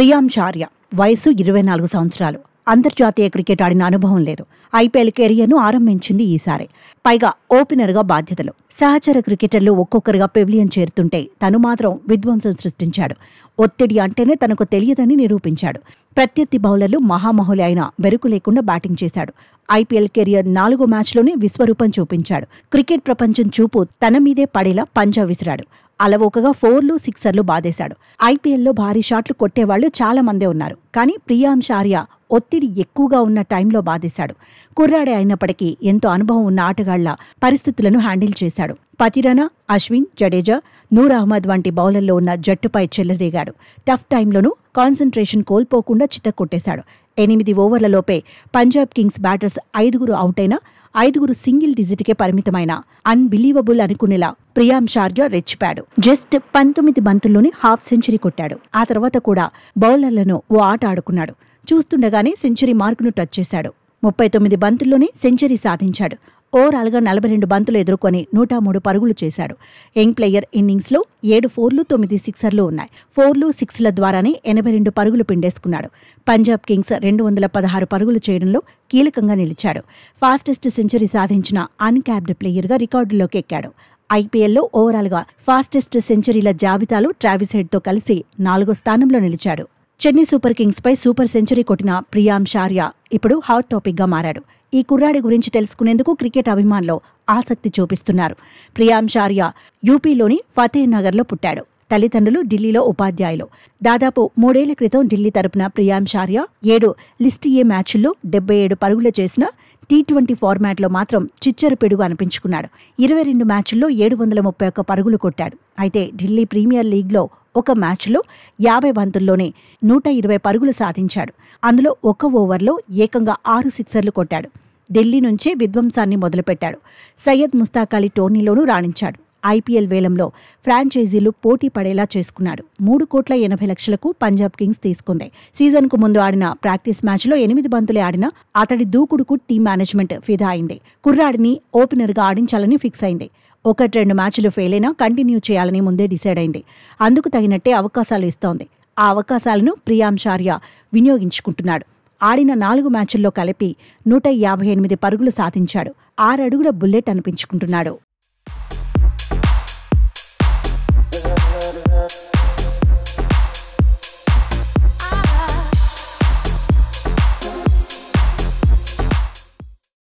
ప్రియాంచార్య వయసు 24 సంవత్సరాలు. అంతర్జాతీయ క్రికెట్ ఆడిన అనుభవం లేదు. ఐపీఎల్ కెరియర్ను ఆరంభించింది ఈసారి. పైగా ఓపెనర్గా బాధ్యతలు. సహచర క్రికెటర్లు ఒక్కొక్కరుగా పెవిలియన్ చేరుతుంటే తను మాత్రం విధ్వంసం సృష్టించాడు. ఒత్తిడి అంటేనే తనకు తెలియదని నిరూపించాడు. ప్రత్యర్థి బౌలర్లు మహామహులే అయినా బెరుకు లేకుండా బ్యాటింగ్ చేశాడు. ఐపీఎల్ కెరియర్ 4 మ్యాచ్లోనే విశ్వరూపం చూపించాడు. క్రికెట్ ప్రపంచం చూపు తన మీదే పడేలా పంజా విసిరాడు. అలవోకగా 4లు 6లు బాదేశాడు. ఐపీఎల్లో భారీ షాట్లు కొట్టేవాళ్లు చాలా మందే ఉన్నారు. కానీ ప్రియాంచార్య ఒత్తిడి ఎక్కువగా ఉన్న టైంలో బాదేశాడు. కుర్రాడే అయినప్పటికీ ఎంతో అనుభవం ఉన్న ఆటగాళ్ల పరిస్థితులను హ్యాండిల్ చేశాడు. పతిరనా, అశ్విన్, జడేజా, నూర్ అహ్మద్ వంటి బౌలర్లో ఉన్న జట్టుపై చెలరేగాడు. టఫ్ టైంలోనూ కాన్సంట్రేషన్ కోల్పోకుండా చితక్కొట్టేశాడు. 8 ఓవర్లలోపే పంజాబ్ కింగ్స్ బ్యాటర్స్ 5 అవుటైనా 5 సింగిల్ డిజిట్కే పరిమితమైన అన్బిలీవబుల్ అనుకునేలా ప్రియాంచార్య రెచ్చిపాడు. జస్ట్ 19 బంతుల్లోనే హాఫ్ సెంచరీ కొట్టాడు. ఆ తర్వాత కూడా బౌలర్లను ఓ ఆట ఆడుకున్నాడు. చూస్తుండగానే సెంచరీ మార్కును టచ్ చేశాడు. 39 బంతుల్లోనే సెంచరీ సాధించాడు. ఓవరాల్గా 42 బంతులు ఎదుర్కొని 103 పరుగులు చేశాడు. యంగ్ ప్లేయర్ ఇన్నింగ్స్లో 7 4లు 9 6లు ఉన్నాయి. 4లు 6ల ద్వారానే 82 పరుగులు పిండేసుకున్నాడు. పంజాబ్ కింగ్స్ 216 పరుగులు చేయడంలో కీలకంగా నిలిచాడు. ఫాస్టెస్ట్ సెంచరీ సాధించిన అన్క్యాప్డ్ ప్లేయర్గా రికార్డులోకి ఎక్కాడు. ఐపీఎల్లో ఓవరాల్గా ఫాస్టెస్ట్ సెంచరీల జాబితాలో ట్రావిస్ హెడ్తో కలిసి 4వ స్థానంలో నిలిచాడు. చెన్నై సూపర్ కింగ్స్పై సూపర్ సెంచరీ కొట్టిన ప్రియాంచార్య ఇప్పుడు హాట్ టాపిక్గా మారాడు. ఈ కుర్రాడి గురించి తెలుసుకునేందుకు క్రికెట్ అభిమానులు ఆసక్తి చూపిస్తున్నారు. ప్రియాంచార్య యూపీలోని ఫతేనగర్లో పుట్టాడు. తల్లిదండ్రులు ఢిల్లీలో ఉపాధ్యాయులు. దాదాపు 3 ఏళ్ల క్రితం ఢిల్లీ తరపున ప్రియాంచార్య 7 లిస్ట్ ఏ మ్యాచ్ల్లో 77 పరుగులు చేసిన T20 ఫార్మాట్లో మాత్రం చిచ్చరు పిడుగు అనిపించుకున్నాడు. 22 మ్యాచ్ల్లో 731 పరుగులు కొట్టాడు. అయితే ఢిల్లీ ప్రీమియర్ లీగ్లో ఒక మ్యాచ్లో 50 బంతుల్లోనే 120 పరుగులు సాధించాడు. అందులో 1 ఓవర్లో ఏకంగా 6 సిక్సర్లు కొట్టాడు. ఢిల్లీ నుంచే విధ్వంసాన్ని మొదలుపెట్టాడు. సయ్యద్ ముస్తాక్ అలీ టోర్నీలోనూ రాణించాడు. ఐపీఎల్ వేలంలో ఫ్రాంచైజీలు పోటీ పడేలా చేసుకున్నాడు. 3,80,00,000కు పంజాబ్ కింగ్స్ తీసుకుంది. సీజన్కు ముందు ఆడిన ప్రాక్టీస్ మ్యాచ్లో 8 బంతులే ఆడిన అతడి దూకుడుకు టీం మేనేజ్మెంట్ ఫిదా అయింది. కుర్రాడిని ఓపెనర్గా ఆడించాలని ఫిక్స్ అయింది. 1-2 మ్యాచ్లు ఫెయిల్ అయినా కంటిన్యూ చేయాలని ముందే డిసైడ్ అయింది. అందుకు తగినట్టే అవకాశాలు ఇస్తోంది. ఆ అవకాశాలను ప్రియాంచార్య వినియోగించుకుంటున్నాడు. ఆడిన 4 మ్యాచ్ల్లో కలిపి 158 పరుగులు సాధించాడు. 6 అడుగుల బుల్లెట్ అనిపించుకుంటున్నాడు.